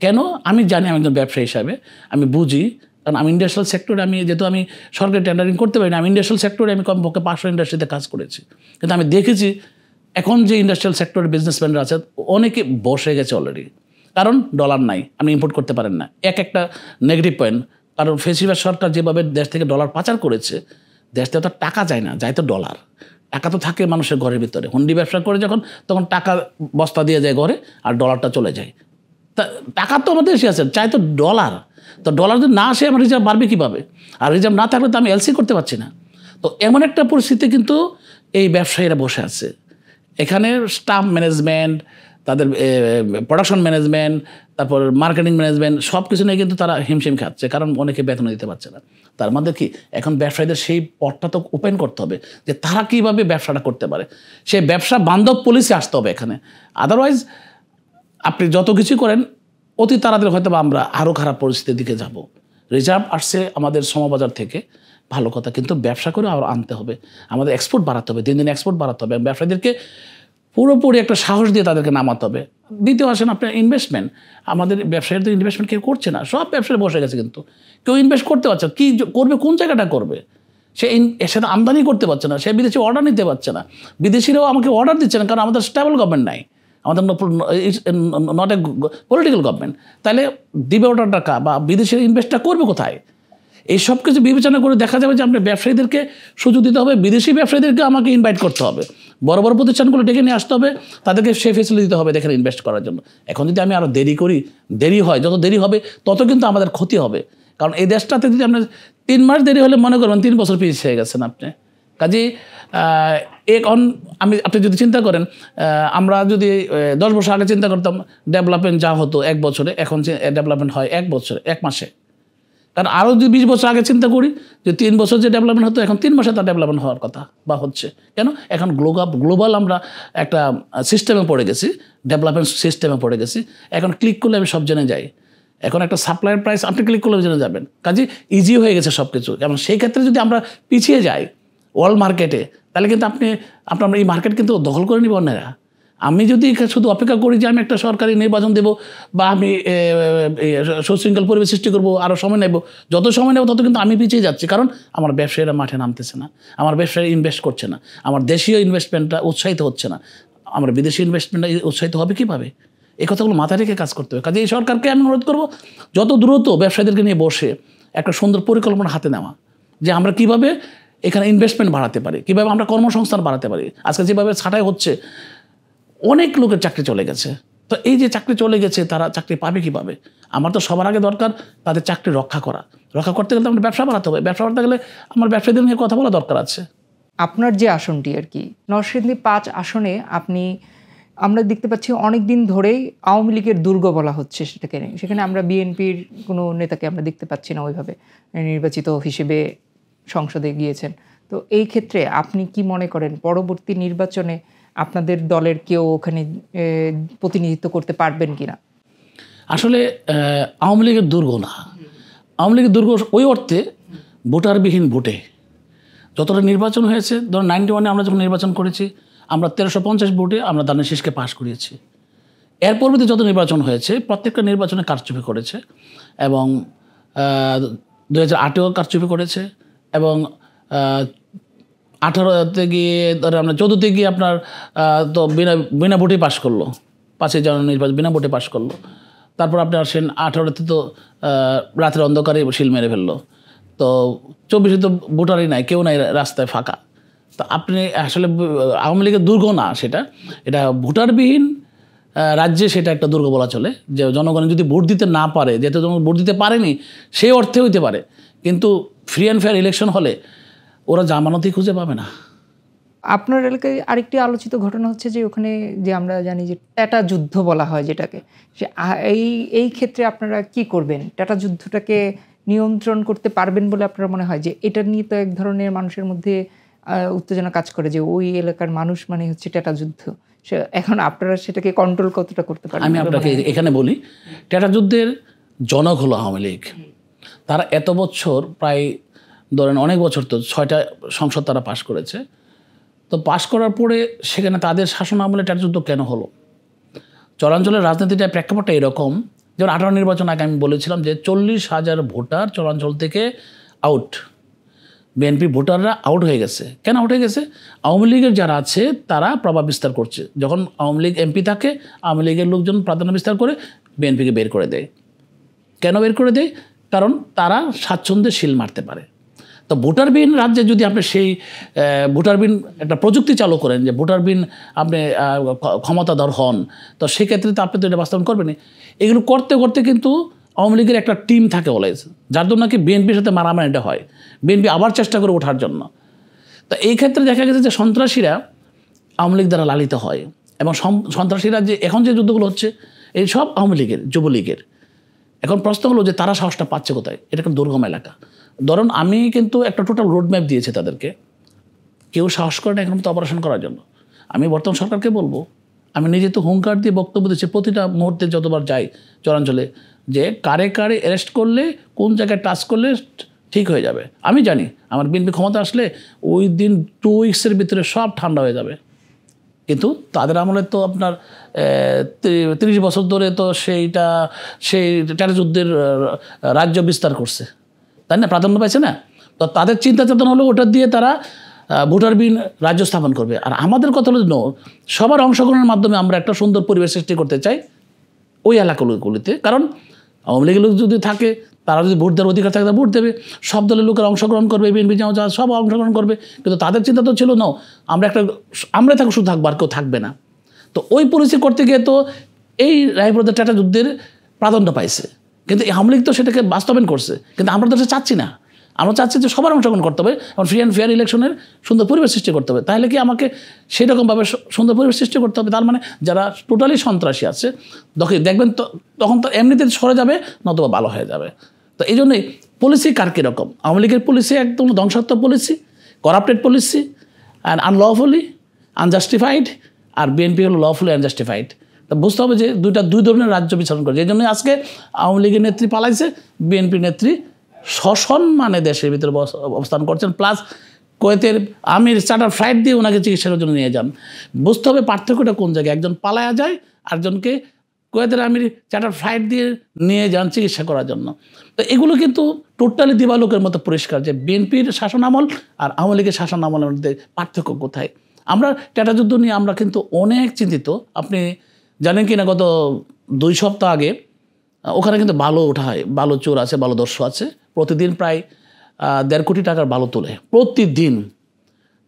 কেন? আমি জানি, আমি একজন ব্যবসায়ী হিসাবে আমি বুঝি, কারণ আমি ইন্ডাস্ট্রিয়াল সেক্টরে যেহেতু আমি সরকারি টেন্ডারিং করতে পারি না, আমি ইন্ডাস্ট্রিয়াল সেক্টরে আমি কমপক্ষে 500 ইন্ডাস্ট্রিতে কাজ করেছি। কিন্তু আমি দেখেছি এখন যে ইন্ডাস্ট্রিয়াল সেক্টরের বিজনেসম্যানরা আছে অনেকে বসে গেছে অলরেডি, কারণ ডলার নাই, আপনি ইম্পোর্ট করতে পারেন না। একটা নেগেটিভ পয়েন্ট, কারণ ফেসিবাদ সরকার যেভাবে দেশ থেকে ডলার পাচার করেছে, দেশ থেকে তো টাকা যায় না, যায় তো ডলার। টাকা তো থাকে মানুষের ঘরের ভিতরে, হুন্ডি ব্যবসা করে যখন, তখন টাকা বস্তা দিয়ে যায় ঘরে, আর ডলারটা চলে যায়। তা টাকা তো আমাদের দেশে আছে, চাই তো ডলার। তো ডলার যদি না আসে, আমার রিজার্ভ বাড়বে কীভাবে? আর রিজার্ভ না থাকলে তো আমি এলসি করতে পারছি না। তো এমন একটা পরিস্থিতি কিন্তু এই ব্যবসায়ীরা বসে আছে। এখানে স্টাফ ম্যানেজমেন্ট, তাদের প্রোডাকশন ম্যানেজমেন্ট, তারপর মার্কেটিং ম্যানেজমেন্ট, সব কিছু নিয়ে কিন্তু তারা হিমশিম খাচ্ছে, কারণ অনেকে বেতন দিতে পারছে না। তার মধ্যে কি এখন ব্যবসায়ীদের সেই পথটা তো ওপেন করতে হবে যে তারা কীভাবে ব্যবসাটা করতে পারে, সেই ব্যবসা বান্ধব পলিসি আসতে হবে এখানে। আদারওয়াইজ আপনি যত কিছু করেন, অতি তাড়াতাড়ি হয়তো আমরা আরও খারাপ পরিস্থিতির দিকে যাব। রিজার্ভ আসছে আমাদের শ্রমবাজার থেকে, ভালো কথা, কিন্তু ব্যবসা করে আরও আনতে হবে, আমাদের এক্সপোর্ট বাড়াতে হবে, দিন দিন এক্সপোর্ট বাড়াতে হবে, ব্যবসায়ীদেরকে পুরোপুরি একটা সাহস দিয়ে তাদেরকে নামাতে হবে। দ্বিতীয় আসেন আপনার ইনভেস্টমেন্ট। আমাদের ব্যবসায়ীদের ইনভেস্টমেন্ট কেউ করছে না, সব ব্যবসায়ী বসে গেছে, কিন্তু কেউ ইনভেস্ট করতে পারছে না। কী করবে, কোন জায়গাটা করবে? সে এর সাথে আমদানি করতে পারছে না, সে বিদেশি অর্ডার নিতে পারছে না, বিদেশিরাও আমাকে অর্ডার দিচ্ছে না, কারণ আমাদের স্টেবল গভর্নমেন্ট নাই, আমাদের নট এ পলিটিক্যাল গভর্নমেন্ট। তাহলে দিবে ওটা টাকা, বা বিদেশিরা ইনভেস্টটা করবে কোথায়? এই সব কিছু বিবেচনা করে দেখা যাবে যে আপনার ব্যবসায়ীদেরকে সুযোগ দিতে হবে, বিদেশি ব্যবসায়ীদেরকে আমাকে ইনভাইট করতে হবে, বড় বড় প্রতিষ্ঠানগুলো ডেকে নিয়ে আসতে হবে, তাদেরকে সে ফেসিলিটি দিতে হবে এখানে ইনভেস্ট করার জন্য। এখন যদি আমি আরও দেরি হয়, যত দেরি হবে তত কিন্তু আমাদের ক্ষতি হবে। কারণ এই দেশটাতে যদি আপনার 3 মাস দেরি হলে মনে করবেন 3 বছর পিছিয়ে গেছেন আপনি। কাজেই আপনি যদি চিন্তা করেন, আমরা যদি 10 বছর আগে চিন্তা করতাম ডেভেলপমেন্ট যা হতো 1 বছরে, এখন ডেভেলপমেন্ট হয় 1 বছরে, 1 মাসে। কারণ আরও যদি 20 বছর আগে চিন্তা করি, যে 3 বছর যে ডেভেলপমেন্ট হতো, এখন 3 মাসে তার ডেভেলপমেন্ট হওয়ার কথা বা হচ্ছে। কেন? এখন গ্লোবাল আমরা একটা সিস্টেমে পড়ে গেছি, ডেভেলপমেন্ট সিস্টেমে পড়ে গেছি। এখন ক্লিক করলে আমি সব জেনে যাই। এখন একটা সাপ্লাইয়ের প্রাইস আপনি ক্লিক করলে জেনে যাবেন, কাজে ইজি হয়ে গেছে সব কিছু। এবং সেই ক্ষেত্রে যদি আমরা পিছিয়ে যাই ওয়ার্ল্ড মার্কেটে, তাহলে কিন্তু আপনার এই মার্কেট কিন্তু দখল করে নিব অন্যরা। আমি যদি শুধু অপেক্ষা করি যে আমি একটা সরকারি নির্বাচন দেব, বা আমি সুশৃঙ্খল পরিবেশ সৃষ্টি করবো, আরও সময় নেব, যত সময় নেব তত কিন্তু আমি পিছিয়ে যাচ্ছি। কারণ আমার ব্যবসায়ীরা মাঠে নামতেছে না, আমার ব্যবসায়ী ইনভেস্ট করছে না, আমার দেশীয় ইনভেস্টমেন্টটা উৎসাহিত হচ্ছে না, আমার বিদেশি ইনভেস্টমেন্টটা উৎসাহিত হবে কীভাবে? এই কথাগুলো মাথায় রেখে কাজ করতে হবে। কাজে এই সরকারকে আমি অনুরোধ করবো যত দ্রুত ব্যবসায়ীদেরকে নিয়ে বসে একটা সুন্দর পরিকল্পনা হাতে নেওয়া, যে আমরা কীভাবে এখানে ইনভেস্টমেন্ট বাড়াতে পারি, কীভাবে আমরা কর্মসংস্থান বাড়াতে পারি। আজকে যেভাবে ছাঁটাই হচ্ছে, অনেক লোকের চাকরি চলে গেছে। তো এই যে চাকরি চলে গেছে, তারা চাকরি পাবে কীভাবে? আমার তো সবার আগে দরকার তাদের চাকরি রক্ষা করতে গেলে আমরা ব্যবসা বাড়াতে হবে। ব্যবসা বাড়াতে গেলে আমার ব্যবসায়ীদের নিয়ে কথা বলা দরকার আছে। আপনার যে আসনটি আর কি, নরসিংদী 5 আসনে আমরা দেখতে পাচ্ছি অনেক দিন ধরেই আওয়ামী লীগের দুর্গ বলা হচ্ছে সেটাকে। সেখানে আমরা বিএনপির কোনো নেতাকে আমরা দেখতে পাচ্ছি না ওইভাবে নির্বাচিত হিসেবে সংসদে গিয়েছেন। তো এই ক্ষেত্রে আপনি কি মনে করেন পরবর্তী নির্বাচনে আপনাদের দলের কেউ ওখানে প্রতিনিধিত্ব করতে পারবেন কিনা? আসলে আওয়ামী লীগের দুর্গ না, আওয়ামী লীগের দুর্গ ওই অর্থে ভোটারবিহীন ভোটে যতটা নির্বাচন হয়েছে। ধরুন 91-এ আমরা যখন নির্বাচন করেছি, আমরা 1350 ভোটে আমরা দানের শীষকে পাশ করিয়েছি। এর পরবর্তী যত নির্বাচন হয়েছে, প্রত্যেকটা নির্বাচনে কারচুপি করেছে, এবং 2008-এও কারচুপি করেছে, এবং 18-তে গিয়ে ধরে আমরা 14-তে গিয়ে আপনার তো বিনা ভোটে পাশ করলো, 5 জানুয়ারি নির্বাচন বিনা ভোটে পাশ করলো। তারপর আপনি আসেন 18-তে তো রাতের অন্ধকারে শিল মেরে ফেললো। তো 24-এ তো ভোটারই নাই, কেউ নাই, রাস্তায় ফাঁকা। তো আপনি আসলে আওয়ামী লীগের দুর্গ না, এটা ভোটারবিহীন রাজ্যে সেটা একটা দুর্গ বলা চলে, যে জনগণ যদি ভোট দিতে না পারে, যেহেতু জনগণ ভোট দিতে পারেনি সেই অর্থে হইতে পারে, কিন্তু ফ্রি অ্যান্ড ফেয়ার ইলেকশন হলে ওরা জামানতই খুঁজে পাবে না। আপনার এলাকায় আরেকটি আলোচিত ঘটনা হচ্ছে যে ওখানে যে আমরা জানি যে টাটা যুদ্ধ বলা হয় যেটাকে, সে এই ক্ষেত্রে আপনারা কি করবেন? টাটা যুদ্ধটাকে নিয়ন্ত্রণ করতে পারবেন বলে আপনার মনে হয়? যে এটা নিয়ে তো এক ধরনের মানুষের মধ্যে উত্তেজনা কাজ করে যে ওই এলাকার মানুষ মানে হচ্ছে টাটা যুদ্ধ। এখন আপনারা সেটাকে কন্ট্রোল কতটা করতে পারেন? আমি আপনাকে এখানে বলি, টাটা যুদ্ধের জনক হলো আওয়ামী লীগ। তারা এত বছর, প্রায় ধরেন অনেক বছর, তো 6টা সংসদ তারা পাশ করেছে। তো পাশ করার পরে সেখানে তাদের শাসন আমলে টাটা যুদ্ধ কেন হলো? চরাঞ্চলের রাজনীতিটা প্রেক্ষাপটটা এরকম, যেমন 18 নির্বাচন আগে আমি বলেছিলাম যে 40,000 ভোটার চরাঞ্চল থেকে আউট, বিএনপি ভোটাররা আউট হয়ে গেছে। কেন আউট হয়ে গেছে? আওয়ামী লীগের যারা আছে তারা প্রভাব বিস্তার করছে। যখন আওয়ামী লীগ এমপি থাকে, আওয়ামী লীগের লোকজন প্রাধান্য বিস্তার করে বিএনপিকে বের করে দেয়। কেন বের করে দেয়? কারণ তারা স্বাচ্ছন্দ্যে শিল মারতে পারে। তো ভোটারবিহীন রাজ্যে যদি আপনি সেই ভোটারবিহীন একটা প্রযুক্তি চালু করেন, যে ভোটারবিহীন আপনি ক্ষমতাধর হন, তো সেক্ষেত্রে তো আপনি তো এটা বাস্তবায়ন করবেন। এগুলো করতে করতে কিন্তু আওয়ামী লীগের একটা টিম থাকে অলওয়েজ, যার জন্য নাকি বিএনপির সাথে মারামারিটা হয়, বিএনপি আবার চেষ্টা করে ওঠার জন্য। তো এই ক্ষেত্রে দেখা গেছে যে সন্ত্রাসীরা আওয়ামী লীগ দ্বারা লালিত হয়, এবং সন্ত্রাসীরা যে এখন যে যুদ্ধগুলো হচ্ছে এই সব আওয়ামী লীগের, যুবলীগের। এখন প্রশ্ন হলো যে তারা সাহসটা পাচ্ছে কোথায়? এটা একটা দুর্গম এলাকা। ধরুন আমি কিন্তু একটা টোটাল রোডম্যাপ দিয়েছি তাদেরকে, কেউ সাহস করে না এখন তো অপারেশন করার জন্য। আমি বর্তমান সরকারকে বলবো, আমি নিজে তো হুঙ্কার দিয়ে বক্তব্য দিচ্ছি প্রতিটা মুহূর্তে যতবার যাই চরাঞ্চলে, যে কারে কারে অ্যারেস্ট করলে, কোন জায়গায় টাচ করলে ঠিক হয়ে যাবে। আমি জানি আমার বিএনপি ক্ষমতা আসলে ওই দিন 2 উইক্সের ভিতরে সব ঠান্ডা হয়ে যাবে, কিন্তু তাদের আমলে তো আপনার 30 বছর ধরে তো সেই টাটা যুদ্ধের রাজ্য বিস্তার করছে, তাই না? প্রাধান্য পাইছে না? তো তাদের চিন্তা চেতনা হলো ওটা দিয়ে তারা ভোটারবিহীন রাজ্য স্থাপন করবে। আর আমাদের কথা হলো সবার অংশগ্রহণের মাধ্যমে আমরা একটা সুন্দর পরিবেশ সৃষ্টি করতে চাই ওই এলাকাগুলিতে। কারণ আওয়ামী লীগের লোক যদি থাকে, তারা যদি ভোট দেওয়ার অধিকার থাকে তারা ভোট দেবে, সব দলের লোকের অংশগ্রহণ করবে, বিএনপি যা সব অংশগ্রহণ করবে। কিন্তু তাদের চিন্তা তো ছিল আমরা থাকবো, শুধু থাকবো, আর কেউ থাকবে না। তো ওই পলিসি করতে গিয়ে তো এই রায়পুরের টাটা যুদ্ধের প্রাধান্য পাইছে, কিন্তু আওয়ামী লীগ তো সেটাকে বাস্তবায়ন করছে। কিন্তু আমরা তো সেটা চাচ্ছি না। আমরা চাচ্ছি যে সবার অংশগ্রহণ করতে হবে এবং ফ্রি অ্যান্ড ফেয়ার ইলেকশনের সুন্দর পরিবেশ সৃষ্টি করতে হবে। তাহলে কি আমাকে সেরকমভাবে সুন্দর পরিবেশ সৃষ্টি করতে হবে? তার মানে যারা টোটালি সন্ত্রাসী আছে দেখবেন তো তখন তো এমনিতে সরে যাবে, নতুবা ভালো হয়ে যাবে। তো এই জন্যই পলিসি কার কীরকম? আওয়ামী লীগের পলিসি একদম ধ্বংসাত্মক policy, corrupted policy and unlawfully unjustified, আর বিএনপি হলো লফুলি আনজাস্টিফাইড। তো বুঝতে হবে যে দুই ধরনের রাজ্য বিচরণ করে। এই জন্যই আজকে আওয়ামী লীগের নেত্রী পালাইছে, বিএনপির নেত্রী সসম্মানে দেশের ভিতরে অবস্থান করছেন। প্লাস কুয়েতের আমির চার্টার ফ্লাইট দিয়ে ওনাকে চিকিৎসার জন্য নিয়ে যান। বুঝতে হবে পার্থক্যটা কোন জায়গায়। একজন পালায়া যায়, আরেকজনকে কুয়েতের আমির চার্টার ফ্লাইট দিয়ে নিয়ে যান চিকিৎসা করার জন্য। তো এগুলো কিন্তু টোটালি দিবালোকের মতো পরিষ্কার যে বিএনপির শাসন আমল আর আওয়ামী লীগের শাসন আমলের মধ্যে পার্থক্য কোথায়। আমরা টাটা যুদ্ধ নিয়ে আমরা কিন্তু অনেক চিন্তিত। আপনি জানেন কি না, গত 2 সপ্তাহ আগে ওখানে কিন্তু বালু ওঠা হয়, বালু চোর আছে, বালু দস্যু আছে, প্রতিদিন প্রায় 1.5 কোটি টাকার বালু তোলে প্রতিদিন।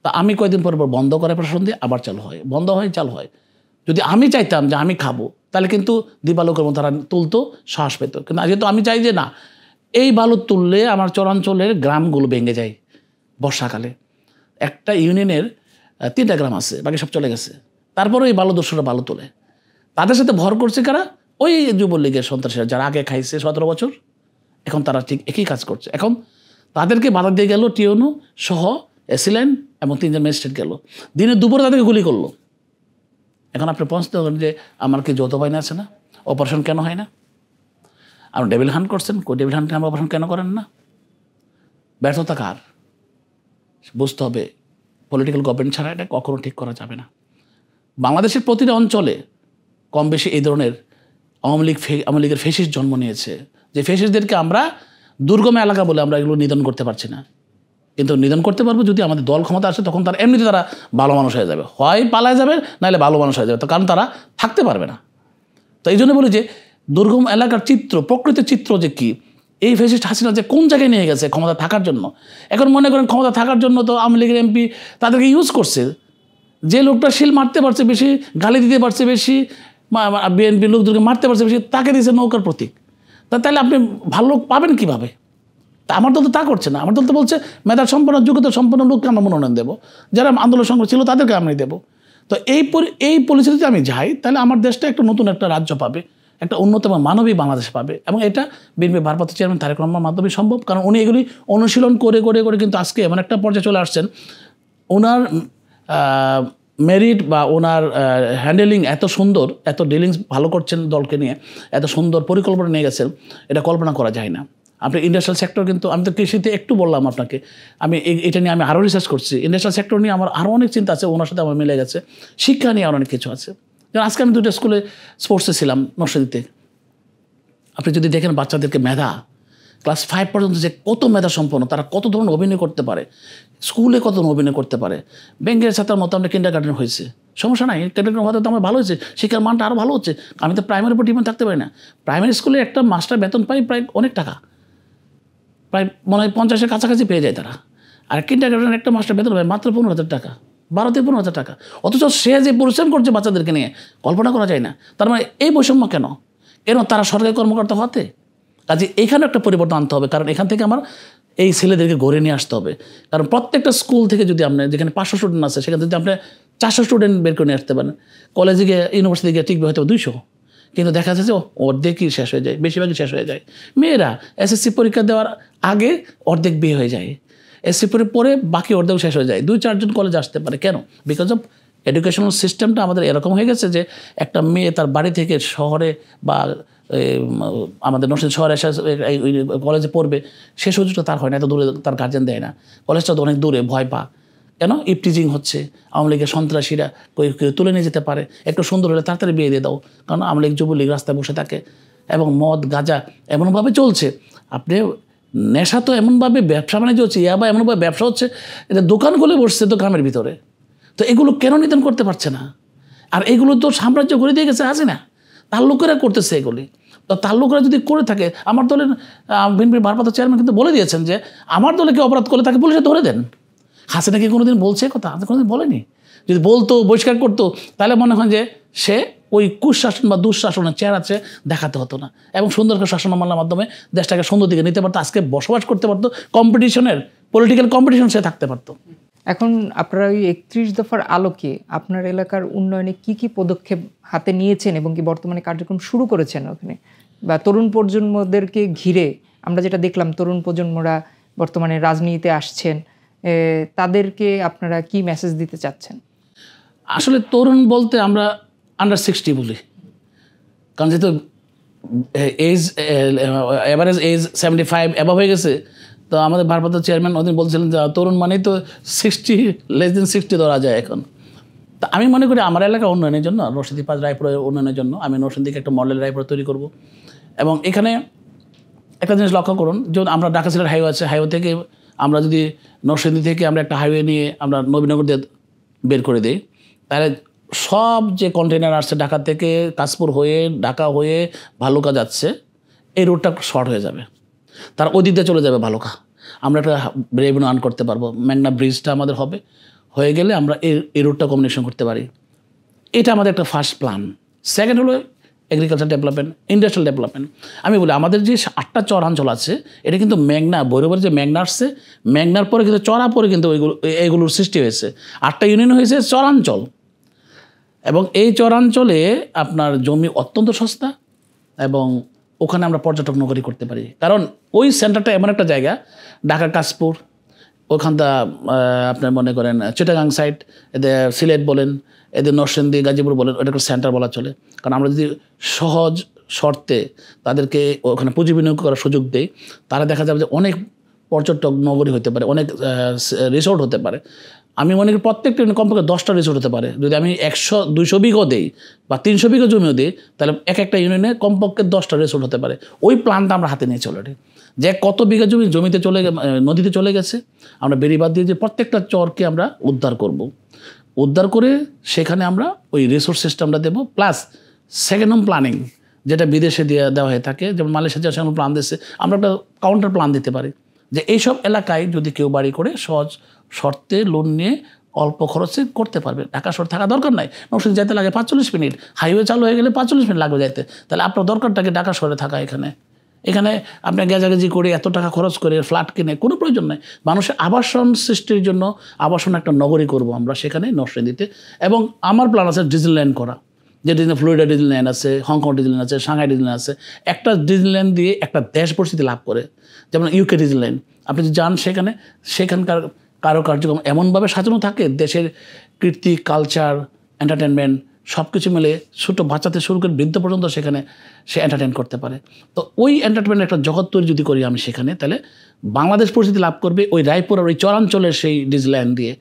তা আমি কয়েকদিন পর বন্ধ করে প্রশাসন দিয়ে আবার চালু হয়, বন্ধ হয়, চালু হয়। যদি আমি চাইতাম যে আমি খাবো, তাহলে কিন্তু দিবালোকের মতো তারা তুলতো, সাহস পেত। কিন্তু যেহেতু আমি চাই যে না, এই বালু তুললে আমার চরাঞ্চলের গ্রামগুলো ভেঙে যায়। বর্ষাকালে একটা ইউনিয়নের 3টা গ্রাম আছে, বাকি সব চলে গেছে। তারপরে এই বালু দস্যুরা বালু তোলে, তাদের সাথে ভর করছে কারা? ওই যুবলীগের সন্ত্রাসীরা, যারা আগে খাইছে 17 বছর, এখন তারা ঠিক একই কাজ করছে। এখন তাদেরকে বাধা দিয়ে গেল টিওনু সহ এসিলেন এবং 3 জন ম্যাজিস্ট্রেট গেল, দিনে দুপুরে তাদেরকে গুলি করলো। এখন আপনি প্রশ্ন করেন যে আমার কি যৌথ বাহিনী আছে না, অপারেশন কেন হয় না? আপনি ডেভিল হান্ট করছেন, ডেভিল হান্টে আমরা অপারেশন কেন করেন না? ব্যর্থতা কার? বুঝতে হবে পলিটিক্যাল গভর্নমেন্ট ছাড়া এটা কখনো ঠিক করা যাবে না। বাংলাদেশের প্রতিটা অঞ্চলে কম বেশি এই ধরনের আওয়ামী লীগের ফেসিস্ট জন্ম নিয়েছে, যে ফেসিস্টদেরকে আমরা দুর্গম এলাকা বলে আমরা এগুলো নিধন করতে পারছি না। কিন্তু নিধন করতে পারবো যদি আমাদের দল ক্ষমতা আসে, তখন তারা এমনিতে তারা ভালো মানুষ হয়ে যাবে, হয় পালায় যাবে, নাহলে ভালো মানুষ হয়ে যাবে। তো কারণ তারা থাকতে পারবে না। তো এই জন্য বলি যে দুর্গম এলাকার চিত্র, প্রকৃতির চিত্র যে কি, এই ফেসিস্ট হাসিনা যে কোন জায়গায় নিয়ে গেছে ক্ষমতা থাকার জন্য। এখন মনে করেন ক্ষমতা থাকার জন্য তো আওয়ামী লীগের এমপি তাদেরকে ইউজ করছে। যে লোকটা শিল মারতে পারছে বেশি, গালি দিতে পারছে বেশি, বিএনপি লোকদেরকে মারতে পারছে সে তাকে দিয়েছে নৌকার প্রতীক। তাহলে আপনি ভালো লোক পাবেন কীভাবে? তা আমার দল তো তা করছে না। আমার দল তো বলছে মেধা সম্পন্ন যোগ্যতা সম্পন্ন লোককে আমরা মনোনয়ন দেবো, যারা আন্দোলন সংগ্রাম ছিল তাদেরকে আমি দেবো। তো এই পরিস্থিতিতে আমি যাই, তাহলে আমার দেশটা একটা নতুন একটা রাজ্য পাবে, একটা উন্নত এবং মানবিক বাংলাদেশ পাবে। এবং এটা বিএনপি ভারপ্রাপ্ত চেয়ারম্যান তারেক রহমানের মাধ্যমে সম্ভব, কারণ উনি এগুলি অনুশীলন করে করে করে কিন্তু আজকে এমন একটা পর্যায়ে চলে আসছেন, ওনার মেরিট বা ওনার হ্যান্ডেলিং এত সুন্দর, এত ডিলিংস ভালো করছেন দলকে নিয়ে, এত সুন্দর পরিকল্পনা নিয়ে গেছেন, এটা কল্পনা করা যায় না। আপনি ইন্ডাস্ট্রিয়াল সেক্টর, কিন্তু আমি তো কৃষিতে একটু বললাম আপনাকে, আমি এটা নিয়ে আমি আরও রিসার্চ করছি। ইন্ডাস্ট্রিয়াল সেক্টর নিয়ে আমার আরও অনেক চিন্তা আছে, ওনার সাথে আমার মিলে গেছে। শিক্ষা নিয়ে আরও অনেক কিছু আছে। যেমন আজকে আমি 2টা স্কুলে স্পোর্টসে ছিলাম নরসিংদীতে। আপনি যদি দেখেন বাচ্চাদেরকে মেধা, ক্লাস 5 পর্যন্ত যে কত মেধা সম্পন্ন, তারা কত ধরনের অভিনয় করতে পারে, স্কুলে কত ধরনের অভিনয় করতে পারে। ব্যাংকের ছাত্রের মতো আমরা কিন্ডারগার্টেন হয়েছে, সমস্যা নাই, কিন্ডারগার্টেন হতে তো আমার ভালো হয়েছে, শিক্ষার মানটা আরও ভালো হচ্ছে। আমি তো প্রাইমারি উপর ডিপেন্ড থাকতে পারি না। প্রাইমারি স্কুলে একটা মাস্টার বেতন পাই প্রায় অনেক টাকা, প্রায় মনে হয় 50-এর কাছাকাছি পেয়ে যায় তারা। আর কিন্ডারগার্টেনের একটা মাস্টার বেতন পায় মাত্র 15,000 টাকা, 12-15,000 টাকা। অথচ সে যে পরিশ্রম করছে বাচ্চাদেরকে নিয়ে, কল্পনা করা যায় না। তার মানে এই বৈষম্য কেন? তারা সরকারি কর্মকর্তা হতে। কাজে এখানে একটা পরিবর্তন আনতে হবে, কারণ এখান থেকে আমার এই ছেলেদেরকে গড়ে নিয়ে আসতে হবে। কারণ প্রত্যেকটা স্কুল থেকে যদি আপনি, যেখানে 500 স্টুডেন্ট আছে, সেখানে যদি আপনি 400 স্টুডেন্ট বের করে নিয়ে আসতে পারেন, কলেজে গিয়ে ইউনিভার্সিটি গিয়ে টিকবে হয়তো 200, কিন্তু দেখা যাচ্ছে অর্ধেকই শেষ হয়ে যায়, বেশিরভাগই শেষ হয়ে যায়। মেয়েরা এসএসসি পরীক্ষা দেওয়ার আগে অর্ধেক বিয়ে হয়ে যায়, এসএসসি পরে বাকি অর্ধেক শেষ হয়ে যায়। 2-4 জন কলেজে আসতে পারে। কেন? বিকজ অফ এডুকেশনাল সিস্টেমটা আমাদের এরকম হয়ে গেছে যে একটা মেয়ে তার বাড়ি থেকে শহরে বা আমাদের নরসিংদী শহরে এসে কলেজে পড়বে, সে সুযোগটা তার হয় না, এত দূরে তার গার্জেন দেয় না। কলেজটা তো অনেক দূরে, ভয় পা। কেন? ইপটিজিং হচ্ছে, আওয়ামী লীগের সন্ত্রাসীরা কেউ তুলে নিয়ে যেতে পারে, একটু সুন্দর হলে তাড়াতাড়ি বিয়ে দিয়ে দাও। কারণ আওয়ামী লীগ যুবলীগ রাস্তায় বসে থাকে এবং মদ গাঁজা এমনভাবে চলছে। আপনি নেশা তো এমনভাবে ব্যবসা বাণিজ্য হচ্ছে, ইয়াবা এমনভাবে ব্যবসা হচ্ছে, এটা দোকান খুলে বসছে তো গ্রামের ভিতরে। তো এগুলো কেন নিধন করতে পারছে না? আর এগুলো তো সাম্রাজ্য করে দিয়ে গেছে হাসিনা, তার লোকেরা করতেছে এগুলি। তো তার লোকেরা যদি করে থাকে, আমার দলের বিএনপির ভারপ্রাপ্ত চেয়ারম্যান কিন্তু বলে দিয়েছেন যে আমার দলে কেউ অপরাধ করে তাকে পুলিশে ধরে দেন। হাসিনা কি কোনোদিন বলছে কথা? কোনোদিন বলেনি। যদি বলতো, বহিষ্কার করতো, তাহলে মনে হয় যে সে ওই কুশাসন বা দুঃশাসনের চেহারা আছে দেখাতে হতো না, এবং সুন্দর করে শাসন আমলার মাধ্যমে দেশটাকে সুন্দর দিকে নিতে পারতো, আজকে বসবাস করতে পারতো, কম্পিটিশনের পলিটিক্যাল কম্পিটিশন সে থাকতে পারতো। এখন আপনারা ওই 31 দফার আলোকে আপনার এলাকার উন্নয়নে কি কি পদক্ষেপ হাতে নিয়েছেন এবং কি বর্তমানে কার্যক্রম শুরু করেছেন ওখানে, বা তরুণ প্রজন্মদেরকে ঘিরে আমরা যেটা দেখলাম, তরুণ প্রজন্মরা বর্তমানে রাজনীতিতে আসছেন, তাদেরকে আপনারা কি মেসেজ দিতে চাচ্ছেন? আসলে তরুণ বলতে আমরা আন্ডার 60 বলি, কারণ যেহেতু এজ এভারেজ এজ 75 অ্যাবভ হয়ে গেছে। তো আমাদের ভারপ্রাপ্ত চেয়ারম্যান ওদিন বলছিলেন যে তরুণ মানেই তো 60, লেস দেন 60 ধরা যায় এখন। তা আমি মনে করি আমার এলাকা উন্নয়নের জন্য, নরসিংদী 5 রায়পুরের উন্নয়নের জন্য আমি নরসিংদীকে একটা মডেল রায়পুর তৈরি করব। এবং এখানে একটা জিনিস লক্ষ্য করুন, যেমন আমরা ঢাকা সিলেট হাইওয়ে আছে, হাইওয়ে থেকে আমরা যদি নরসিংদী থেকে আমরা একটা হাইওয়ে নিয়ে আমরা নবীনগর দিয়ে বের করে দিই, তাহলে সব যে কন্টেনার আসছে ঢাকা থেকে কাশপুর হয়ে, ঢাকা হয়ে ভালুকা যাচ্ছে, এই রোডটা শর্ট হয়ে যাবে, তার ওই দিক দিয়ে চলে যাবে ভালুকা। আমরা একটা রেভিনিউ আর্ন করতে পারবো, মেঘনা ব্রিজটা আমাদের হবে, হয়ে গেলে আমরা এই রোডটা কম্বিনেশন করতে পারি। এটা আমাদের একটা ফার্স্ট প্ল্যান। সেকেন্ড হলো এগ্রিকালচার ডেভেলপমেন্ট, ইন্ডাস্ট্রিয়াল ডেভেলপমেন্ট। আমি বলি আমাদের যে 8টা চরাঞ্চল আছে, এটা কিন্তু মেঘনা, ভৈরবের যে মেঘনা আসছে, মেঘনার পরে কিন্তু চড়া পরে কিন্তু এইগুলোর সৃষ্টি হয়েছে। 8টা ইউনিয়ন হয়েছে চরাঞ্চল, এবং এই চরাঞ্চলে আপনার জমি অত্যন্ত সস্তা, এবং ওখানে আমরা পর্যটক নগরী করতে পারি। কারণ ওই সেন্টারটা এমন একটা জায়গা, ঢাকা কাশপুর, ওখানটা আপনার মনে করেন চিটাগাং সাইড, এদের সিলেট বলেন, এদের নরসিংদী গাজীপুর বলেন, ওটা একটা সেন্টার বলা চলে। কারণ আমরা যদি সহজ শর্তে তাদেরকে ওখানে পুঁজি বিনিয়োগ করার সুযোগ দেই, তারা দেখা যাবে যে অনেক পর্যটক নগরী হতে পারে, অনেক রিসোর্ট হতে পারে। আমি মনে করি প্রত্যেকটা কমপক্ষে 10টা রিসোর্ট হতে পারে। যদি আমি 100-200 বিঘা দিই বা 300 বিঘা জমিও দিই, তাহলে একটা ইউনিয়নে কমপক্ষে 10টা রিসোর্ট হতে পারে। ওই প্ল্যানটা আমরা হাতে নিয়ে চলে যে কত বিঘা জমি জমিতে নদীতে চলে গেছে, আমরা বেড়িবাঁধ দিয়ে যে প্রত্যেকটা চরকে আমরা উদ্ধার করব। উদ্ধার করে সেখানে আমরা ওই রিসোর্স সিস্টেমটা দেবো, প্লাস সেকেন্ড হোম প্ল্যানিং, যেটা বিদেশে দেওয়া হয়ে থাকে, যেমন মালয়েশিয়া যে সেকেন্ড প্ল্যান দিচ্ছে, আমরা একটা কাউন্টার প্ল্যান দিতে পারি যে এইসব এলাকায় যদি কেউ বাড়ি করে সহজ শর্তে লোন নিয়ে অল্প খরচে করতে পারবেন। ঢাকা শহর থাকা দরকার নাই, নরসিংদী যাইতে লাগে 45 মিনিট, হাইওয়ে চালু হয়ে গেলে 45 মিনিট লাগবে যাইতে। তাহলে আপনার দরকারটাকে ঢাকা শহরে থাকা, এখানে আপনি গেজাগেজি করে এত টাকা খরচ করে ফ্ল্যাট কিনে কোনো প্রয়োজন নেই। মানুষের আবাসন সৃষ্টির জন্য আবাসন একটা নগরী করব আমরা সেখানে নরসিংদীতে। এবং আমার প্ল্যান আছে ডিজনিল্যান্ড করা, যে ডিজনি ফ্লোরিডা ডিজনিল্যান্ড আছে, হংকং ডিজনিল্যান্ড আছে, সাংহাই ডিজনিল্যান্ড আছে। একটা ডিজনিল্যান্ড দিয়ে একটা দেশ পরিস্থিতি লাভ করে, যেমন ইউকে ডিজনিল্যান্ড। আপনি যদি যান সেখানকার কারুকার্যক্রম এমনভাবে সাজানো থাকে, দেশের কীর্তি, কালচার, এন্টারটেনমেন্ট সব কিছু মিলে ছোটো বাচ্চাতে শুরু করে বৃদ্ধ পর্যন্ত সেখানে সে এন্টারটেন করতে পারে। তো ওই এন্টারটেনমেন্ট একটা জগৎ তৈরি যদি করি আমি সেখানে, তাহলে বাংলাদেশ পরিস্থিতি লাভ করবে ওই রায়পুর আর ওই চরাঞ্চলের সেই ডিজনিল্যান্ড দিয়ে।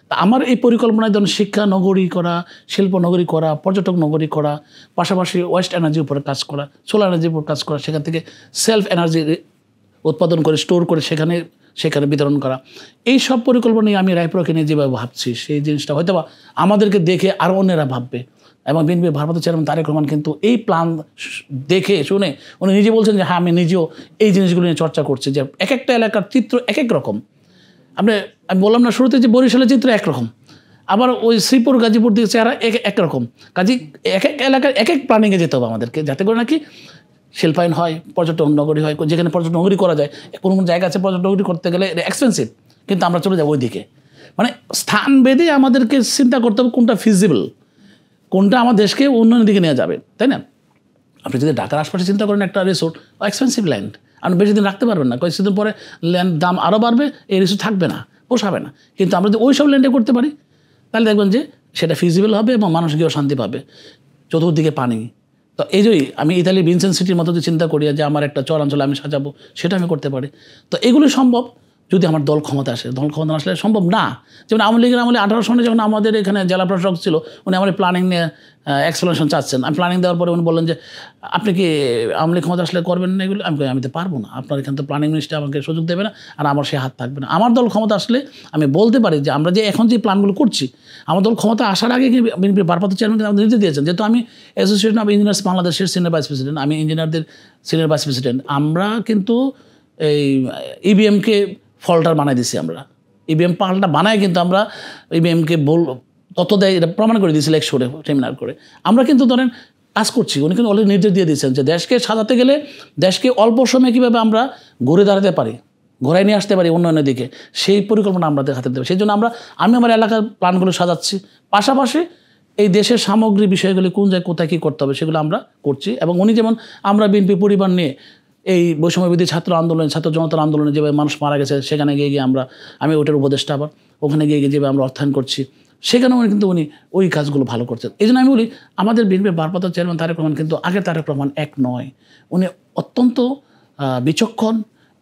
তা আমার এই পরিকল্পনায় ধরুন শিক্ষা নগরী করা, শিল্প নগরী করা, পর্যটক নগরী করা, পাশাপাশি ওয়েস্ট এনার্জির উপরে কাজ করা, সোলার এনার্জির উপর কাজ করা, সেখান থেকে সেলফ এনার্জি উৎপাদন করে স্টোর করে সেখানে বিতরণ করা। এই সব পরিকল্পনা নিয়ে আমি রায়পুরকে নিয়ে যেভাবে ভাবছি, সেই জিনিসটা হয়তো বা আমাদেরকে দেখে আরও অন্যেরা ভাববে। এবং বিএনপির ভারপ্রাপ্ত চেয়ারম্যান তারেক রহমান কিন্তু এই প্ল্যান দেখে শুনে উনি নিজে বলছেন যে হ্যাঁ আমি নিজেও এই জিনিসগুলো নিয়ে চর্চা করছি, যে এক একটা এলাকার চিত্র এক এক রকম। আমি বললাম না শুরুতে যে বরিশালের চিত্র একরকম, আবার ওই শ্রীপুর গাজীপুর দিকে চেহারা একরকম। কাজে এক এক এলাকার এক এক প্ল্যানিংয়ে যেতে হবে আমাদেরকে, যাতে করে নাকি শিল্পায়ন হয়, পর্যটন নগরী হয়। যেখানে পর্যটন নগরী করা যায়, কোনো জায়গা আছে পর্যটন নগরী করতে গেলে এক্সপেন্সিভ, কিন্তু আমরা চলে যাবো ওই দিকে। মানে স্থান ভেদে আমাদেরকে চিন্তা করতে হবে কোনটা ফিজিবল, কোনটা আমার দেশকে উন্নয়নের দিকে নিয়ে যাবে, তাই না? আপনি যদি ঢাকার আশপাশে চিন্তা করেন একটা রিসোর্ট, এক্সপেন্সিভ ল্যান্ড, আপনি বেশি দিন রাখতে পারবেন না, কয়েকদিন পরে ল্যান্ড দাম আরও বাড়বে, এই রিসোর্ট থাকবে না, পোষাবে না। কিন্তু আমরা যদি ওই সব ল্যান্ডে করতে পারি তাহলে দেখবেন যে সেটা ফিজিবল হবে এবং মানুষ গিয়েও শান্তি পাবে। চতুর্দিকে পানি। তো এই যে আমি ইতালি ভিনসেন্ট সিটির মতো যে চিন্তা করি যে আমার একটা চরাঞ্চলে আমি সাজাবো, সেটা আমি করতে পারি। তো এগুলো সম্ভব যদি আমার দল ক্ষমতা আসে। দল ক্ষমতা আসলে সম্ভব না। যেমন আওয়ামী লীগের আমলে 18 সনে যখন আমাদের এখানে জেলা প্রশাসক ছিল, উনি আমার প্ল্যানিং নিয়ে এক্সপ্লেনেশন চাচ্ছেন। আমি প্ল্যানিং দেওয়ার পরে উনি বললেন যে আপনি কি আওয়ামী লীগ ক্ষমতা আসলে করবেন না এগুলো? আমি তো পারবো না, আপনার এখানে তো প্ল্যানিং মিনিস্টার আমাকে সুযোগ দেবে না, আর আমার সে হাত থাকবে না। আমার দল ক্ষমতা আসলে আমি বলতে পারি যে আমরা যে এখন যে প্ল্যানগুলো করছি, আমার দল ক্ষমতা আসার আগে বিএনপির ভারপ্রাপ্ত চেয়ারম্যান আমাদের নির্দেশ দিয়েছেন। যেহেতু আমি অ্যাসোসিয়েশন অফ ইঞ্জিনিয়ার্স বাংলাদেশের সিনিয়র ভাইস প্রেসিডেন্ট, আমি ইঞ্জিনিয়ারদের সিনিয়র ভাইস প্রেসিডেন্ট। আমরা কিন্তু এই ইভিএমকে ফল্টার বানাই দিছি। আমরা ইভিএম পাল্টা বানাই কিন্তু আমরা ইভিএমকে তত দেয় এটা প্রমাণ করে দিয়েছিল একশোরে সেমিনার করে। আমরা কিন্তু ধরেন কাজ করছি। উনি কিন্তু অলরেডি নির্দেশ দিয়ে দিয়েছেন যে দেশকে সাজাতে গেলে দেশকে অল্প সময়ে কীভাবে আমরা ঘুরে দাঁড়াতে পারি, ঘোরায় নিয়ে আসতে পারি উন্নয়নের দিকে, সেই পরিকল্পনা আমাদের হাতে দেবে। সেই জন্য আমি আমার এলাকার প্ল্যানগুলো সাজাচ্ছি, পাশাপাশি এই দেশের সামগ্রিক বিষয়গুলি কোন জায়গায় কোথায় কী করতে হবে সেগুলো আমরা করছি। এবং উনি যেমন আমরা বিএনপি পরিবার নিয়ে এই বৈষম্যবিরোধী ছাত্র আন্দোলন, ছাত্র জনতার আন্দোলনে যেভাবে মানুষ মারা গেছে, সেখানে গিয়ে আমি ওটার উপদেষ্টা, আবার ওখানে গিয়ে যেভাবে আমরা অর্থায়ন করছি, সেখানেও কিন্তু উনি ওই কাজগুলো ভালো করছেন। এই জন্য আমি বলি আমাদের বিএনপির ভারপ্রাপ্ত চেয়ারম্যান তারেক রহমান কিন্তু আগের তারেক রহমান এক নয়। উনি অত্যন্ত বিচক্ষণ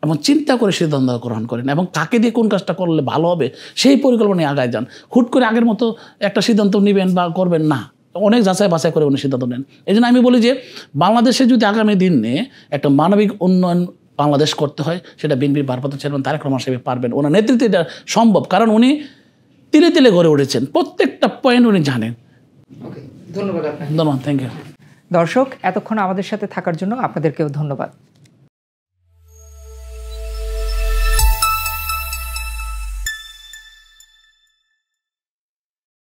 এবং চিন্তা করে সিদ্ধান্ত গ্রহণ করেন, এবং কাকে দিয়ে কোন কাজটা করলে ভালো হবে সেই পরিকল্পনায় আগায় যান। হুট করে আগের মতো একটা সিদ্ধান্ত নেবেন বা করবেন না, অনেক যাচাই বাছাই করে উনি সিদ্ধান্ত নেন। এই জন্য আমি বলি যে বাংলাদেশে যদি আগামী দিনে একটা মানবিক উন্নয়ন বাংলাদেশ করতে হয়, সেটা বিএনপির ভারপ্রাপ্ত চেয়ারম্যান তারেক রহমান সাহেব পারবেন। ওনার নেতৃত্বে এটা সম্ভব, কারণ উনি তিলে তিলে গড়ে উঠেছেন, প্রত্যেকটা পয়েন্ট উনি জানেন। ধন্যবাদ আপনাকে। ধন্যবাদ, থ্যাংক ইউ। দর্শক, এতক্ষণ আমাদের সাথে থাকার জন্য আপনাদেরকেও ধন্যবাদ।